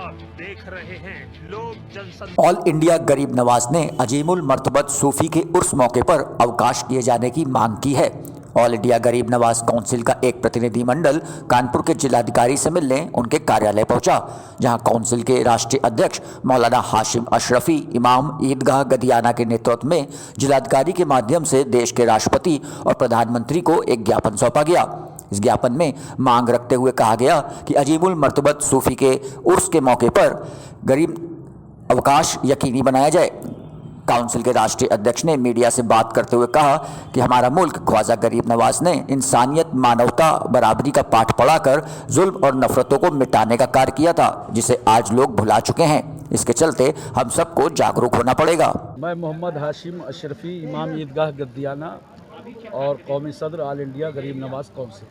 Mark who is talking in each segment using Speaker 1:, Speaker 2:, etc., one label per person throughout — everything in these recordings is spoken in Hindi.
Speaker 1: आप देख रहे हैं लोक जनसंपर्क।
Speaker 2: ऑल इंडिया गरीब नवाज ने अजीमुल मर्तबत सूफी के उर्स मौके पर अवकाश किए जाने की मांग की है। ऑल इंडिया गरीब नवाज काउंसिल का एक प्रतिनिधिमंडल कानपुर के जिलाधिकारी से मिलने उनके कार्यालय पहुंचा, जहां काउंसिल के राष्ट्रीय अध्यक्ष मौलाना हाशिम अशरफी इमाम ईदगाह गदियाना के नेतृत्व में जिलाधिकारी के माध्यम से देश के राष्ट्रपति और प्रधानमंत्री को एक ज्ञापन सौंपा गया। इस ज्ञापन में मांग रखते हुए कहा गया कि अजीमुल मर्तबत सूफी के उर्स के मौके पर गरीब अवकाश यकीनी बनाया जाए। काउंसिल के राष्ट्रीय अध्यक्ष ने मीडिया से बात करते हुए कहा कि हमारा मुल्क ख्वाजा गरीब नवाज ने इंसानियत, मानवता, बराबरी का पाठ पढ़ाकर जुल्म और नफरतों को मिटाने का कार्य किया था, जिसे आज लोग भुला चुके हैं। इसके चलते हम सबको जागरूक होना पड़ेगा।
Speaker 3: मैं मोहम्मद हाशिम अशरफी इमाम ईदगाह गद्दियाना और कौमी सदर ऑल इंडिया गरीब नवाज काउंसिल।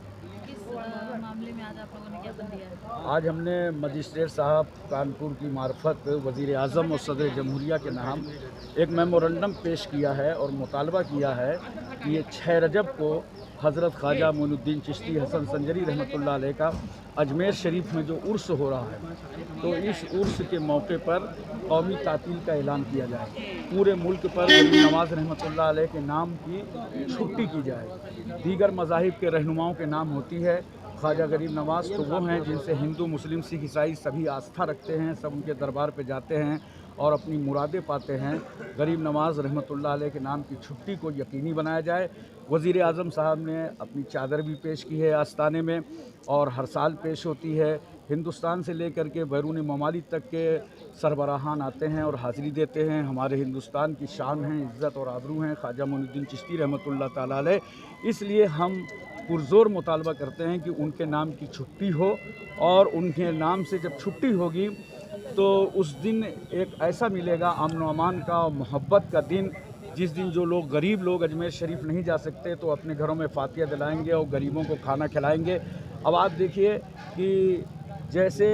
Speaker 4: किस मामले में आज आप लोगों ने ज्ञापन दिया है?
Speaker 3: आज हमने मजिस्ट्रेट साहब कानपुर की मार्फत वज़ीर आज़म और सदर जमहूरिया के नाम एक मेमोरेंडम पेश किया है और मुतालबा किया है कि ये 6 रजब को हज़रत ख्वाजा मोइनुद्दीन चिश्ती हसन संजरी रहमतुल्लाह अलैह का अजमेर शरीफ में जो उर्स हो रहा है, तो इस उर्स के मौके पर कौमी तातील का ऐलान किया जाए। पूरे मुल्क पर गरीब नवाज रहमतुल्लाह अलैह के नाम की छुट्टी की जाए। दीगर मज़ाहिब के रहनुमाओं के नाम होती है, ख्वाजा गरीब नवाज तो वो हैं जिनसे हिंदू, मुस्लिम, सिख, ईसाई सभी आस्था रखते हैं, सब उनके दरबार पे जाते हैं और अपनी मुरादें पाते हैं। गरीब नवाज रहमतुल्लाह अलैह के नाम की छुट्टी को यकीनी बनाया जाए। वज़ीर आज़म साहब ने अपनी चादर भी पेश की है आस्ताने में और हर साल पेश होती है। हिंदुस्तान से लेकर के बैरून ममालिक तक के सरबराहान आते हैं और हाज़िरी देते हैं। हमारे हिंदुस्तान की शान हैं, इज़्ज़त और आबरू हैं ख्वाजा मोइनुद्दीन चिश्ती रहमतुल्लाह ताला अलैह। इसलिए हम पुरज़ोर मुतालबा करते हैं कि उनके नाम की छुट्टी हो और उनके नाम से जब छुट्टी होगी तो उस दिन एक ऐसा मिलेगा अमन व अमान का और मोहब्बत का दिन, जिस दिन जो लोग गरीब लोग अजमेर शरीफ नहीं जा सकते तो अपने घरों में फातिया दिलाएंगे और गरीबों को खाना खिलाएंगे। अब आप देखिए कि जैसे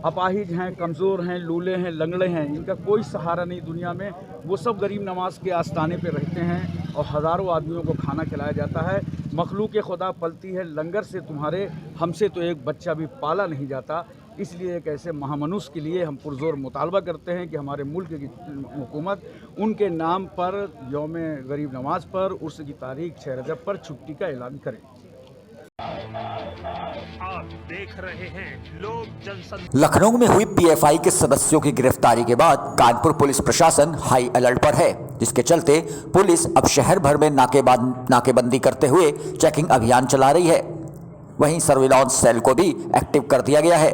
Speaker 3: अपाहिज हैं, कमज़ोर हैं, लूले हैं, लंगड़े हैं, इनका कोई सहारा नहीं दुनिया में, वो सब गरीब नवाज के आस्थाने पे रहते हैं और हज़ारों आदमियों को खाना खिलाया जाता है। मखलूक खुदा पलती है लंगर से तुम्हारे, हमसे तो एक बच्चा भी पाला नहीं जाता। इसलिए एक ऐसे महामनुष्य के लिए हम पुरज़ोर मुतालबा करते हैं कि हमारे मुल्क की हुकूमत उनके नाम पर यौम गरीब नवाज पर उर्स की तारीख 6 रजब पर छुट्टी का ऐलान करें।
Speaker 1: आप देख रहे हैं लोक जनसंपर्क।
Speaker 2: लखनऊ में हुई पीएफआई के सदस्यों की गिरफ्तारी के बाद कानपुर पुलिस प्रशासन हाई अलर्ट पर है, जिसके चलते पुलिस अब शहर भर में नाकेबंदी करते हुए चेकिंग अभियान चला रही है। वहीं सर्विलांस सेल को भी एक्टिव कर दिया गया है।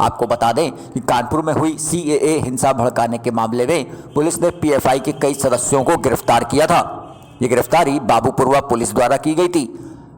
Speaker 2: आपको बता दें कि कानपुर में हुई सीएए हिंसा भड़काने के मामले में पुलिस ने पीएफआई के कई सदस्यों को गिरफ्तार किया था। ये गिरफ्तारी बाबूपुरवा पुलिस द्वारा की गई थी।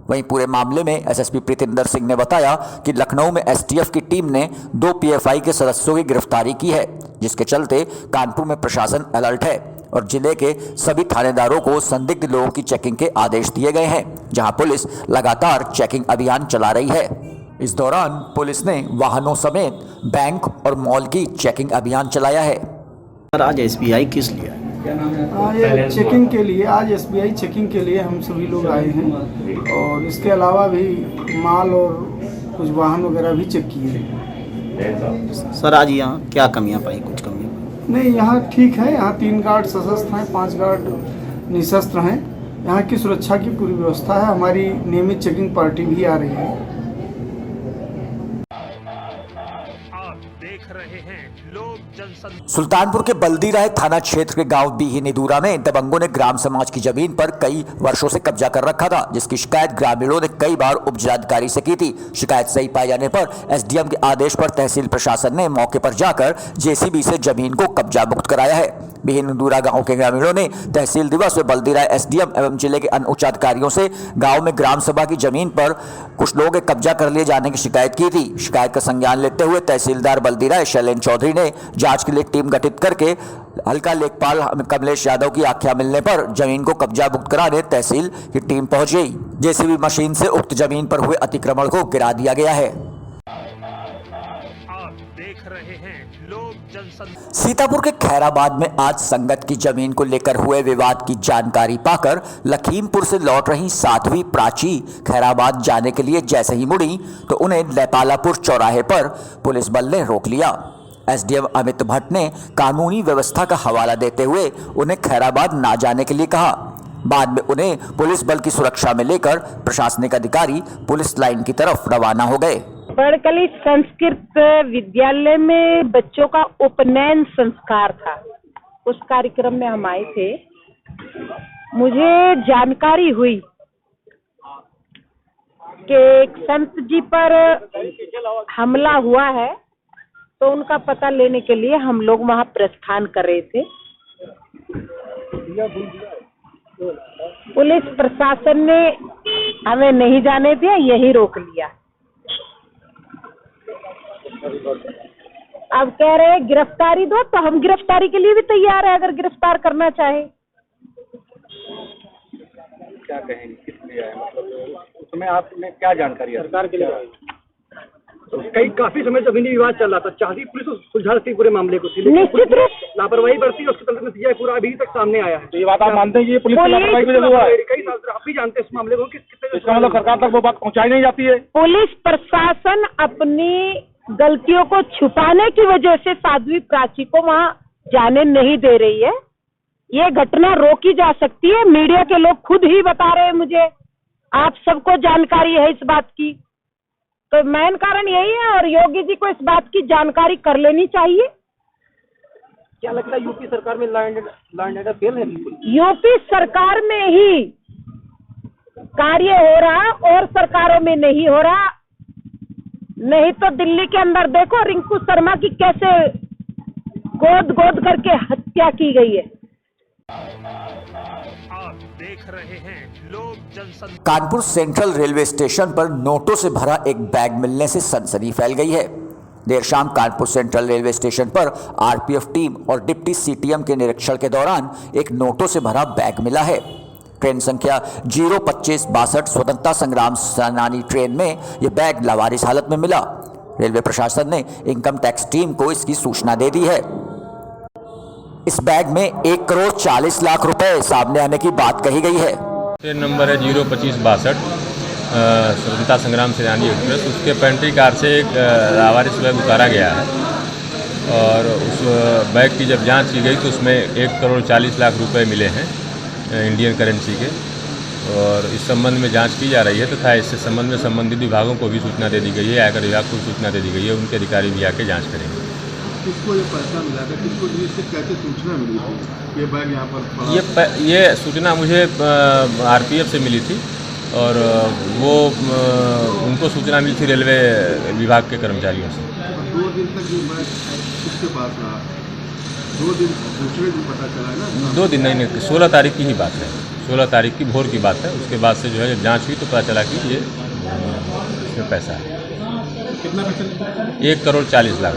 Speaker 2: वहीं पूरे मामले में एसएसपी प्रीतिंदर सिंह ने बताया कि लखनऊ में एसटीएफ की टीम ने 2 पीएफआई के सदस्यों की गिरफ्तारी की है, जिसके चलते कानपुर में प्रशासन अलर्ट है और जिले के सभी थानेदारों को संदिग्ध लोगों की चेकिंग के आदेश दिए गए हैं, जहां पुलिस लगातार चेकिंग अभियान चला रही है। इस दौरान पुलिस ने वाहनों समेत बैंक और मॉल की चेकिंग अभियान चलाया है।
Speaker 5: आज एसबीआई किस लिए आए?
Speaker 6: ये चेकिंग के लिए, आज एसबीआई चेकिंग के लिए हम सभी लोग आए हैं और इसके अलावा भी माल और कुछ वाहन वगैरह भी चेक किए हैं।
Speaker 5: सर आज यहाँ क्या कमियाँ पाई? कुछ कमियाँ
Speaker 6: नहीं, यहाँ ठीक है। यहाँ 3 गार्ड सशस्त्र हैं, 5 गार्ड निशस्त्र हैं। यहाँ की सुरक्षा की पूरी व्यवस्था है। हमारी नियमित चेकिंग पार्टी भी आ रही है।
Speaker 1: आप देख रहे हैं लोक जनसंपर्क।
Speaker 2: सुल्तानपुर के बल्दीराय थाना क्षेत्र के गांव बीही निदूरा में दबंगों ने ग्राम समाज की जमीन पर कई वर्षों से कब्जा कर रखा था, जिसकी शिकायत ग्रामीणों ने कई बार उप जिलाधिकारी से की थी। शिकायत सही पाए जाने पर एसडीएम के आदेश पर तहसील प्रशासन ने मौके पर जाकर जेसीबी से जमीन को कब्जा मुक्त कराया है। बीही निदूरा गांव के ग्रामीणों ने तहसील दिवस में बल्दीराय एसडीएम एवं जिले के अन्य उच्च अधिकारियों से गाँव में ग्राम सभा की जमीन पर कुछ लोगों के कब्जा कर लिए जाने की शिकायत की थी। शिकायत का संज्ञान लेते हुए तहसीलदार बल्दीराय शैलेंद्र चौधरी ने जांच के लिए टीम गठित करके हल्का लेखपाल कमलेश यादव की आख्या मिलने पर जमीन को कब्जा मुक्त कराने तहसील की टीम पहुंच गई। जेसीबी मशीन से उक्त जमीन पर हुए अतिक्रमण को गिरा दिया गया है।
Speaker 1: आप देख रहे हैं लोक जनसंपर्क।
Speaker 2: सीतापुर के खैराबाद में आज संगत की जमीन को लेकर हुए विवाद की जानकारी पाकर लखीमपुर से लौट रही 7वीं प्राची खैराबाद जाने के लिए जैसे ही मुड़ी तो उन्हें लेपालापुर चौराहे पर पुलिस बल ने रोक लिया। एसडीएम अमित भट्ट ने कानूनी व्यवस्था का हवाला देते हुए उन्हें खैराबाद ना जाने के लिए कहा। बाद में उन्हें पुलिस बल की सुरक्षा में लेकर प्रशासनिक अधिकारी पुलिस लाइन की तरफ रवाना हो गए।
Speaker 7: बड़कली संस्कृत विद्यालय में बच्चों का उपनयन संस्कार था, उस कार्यक्रम में हम आए थे। मुझे जानकारी हुई कि एक संत जी पर हमला हुआ है, तो उनका पता लेने के लिए हम लोग वहां प्रस्थान कर रहे थे। पुलिस प्रशासन ने हमें नहीं जाने दिया, यही रोक लिया। अब कह रहे हैं गिरफ्तारी दो, तो हम गिरफ्तारी के लिए भी तैयार है अगर गिरफ्तार करना चाहे।
Speaker 8: क्या कहेंगे, किस लिए आए, मतलब उसमें आपने क्या जानकारी है सरकार के लिए? तो काफी समय से अभी विवाद चल रहा था, चाहती पुलिस सुलझा सकती पूरे मामले को,
Speaker 7: निश्चित रूप
Speaker 8: लापरवाही बरती है, उसके तहत नतीजा पूरा अभी तक सामने आया है।
Speaker 3: तो ये बात आप मानते हैं कि पुलिस की लापरवाही की वजह हुआ है?
Speaker 8: कई साल से आप भी जानते हैं इस मामले को,
Speaker 3: इसका मतलब सरकार तक वो बात पहुंचाई नहीं जाती है।
Speaker 7: पुलिस प्रशासन अपनी गलतियों को छुपाने की वजह से साध्वी प्राची को वहां जाने नहीं दे रही है। ये घटना रोकी जा सकती है, मीडिया के लोग खुद ही बता रहे हैं मुझे, आप सबको जानकारी है इस बात की। तो मेन कारण यही है, और योगी जी को इस बात की जानकारी कर लेनी चाहिए।
Speaker 8: क्या लगता है यूपी सरकार में लॉ एंड ऑर्डर फेल है?
Speaker 7: यूपी सरकार में ही कार्य हो रहा और सरकारों में नहीं हो रहा। नहीं तो दिल्ली के अंदर देखो रिंकू शर्मा की कैसे गोद गोद करके हत्या की गई है।
Speaker 1: आप देख रहे हैं लोक जनसंपर्क।
Speaker 2: कानपुर सेंट्रल रेलवे स्टेशन पर नोटों से भरा एक बैग मिलने से सनसनी फैल गई है। देर शाम कानपुर सेंट्रल रेलवे स्टेशन पर आरपीएफ टीम और डिप्टी सीटीएम के निरीक्षण के दौरान एक नोटों से भरा बैग मिला है। ट्रेन संख्या 02562 स्वतंत्रता संग्राम सेनानी ट्रेन में यह बैग लावारिस हालत में मिला। रेलवे प्रशासन ने इनकम टैक्स टीम को इसकी सूचना दे दी है। इस बैग में 1 करोड़ 40 लाख रुपए सामने आने की बात कही गई है।
Speaker 9: ट्रेन नंबर है 02562 स्वतंत्रता संग्राम सेनानी एक्सप्रेस। उसके पेंट्री कार से एक लावारिस बैग उतारा गया है और उस बैग की जब जांच की गई तो उसमें 1 करोड़ 40 लाख रुपए मिले हैं इंडियन करेंसी के, और इस संबंध में जांच की जा रही है तथा इससे संबंध में संबंधित विभागों को भी सूचना दे दी गई है। आयकर विभाग को सूचना दे दी गई है, उनके अधिकारी भी आके जांच करेंगे।
Speaker 10: किसको ये पैसा मिला था, किसको इससे कैसे सूचना मिली थी ये बैग यहाँ पर?
Speaker 9: ये सूचना मुझे आरपीएफ से मिली थी और वो उनको सूचना मिली थी रेलवे विभाग के कर्मचारियों से।
Speaker 10: 2 दिन तक ये बैग किसके पास रहा? 2 दिन दूसरे दिन पता चला ना?
Speaker 9: 2 दिन नहीं, 16 तारीख की ही बात है, 16 तारीख की भोर की बात है। उसके बाद से जो है जब जाँच हुई तो पता चला कि ये इसमें पैसा है।
Speaker 10: कितना पैसा?
Speaker 9: 1 करोड़ 40 लाख।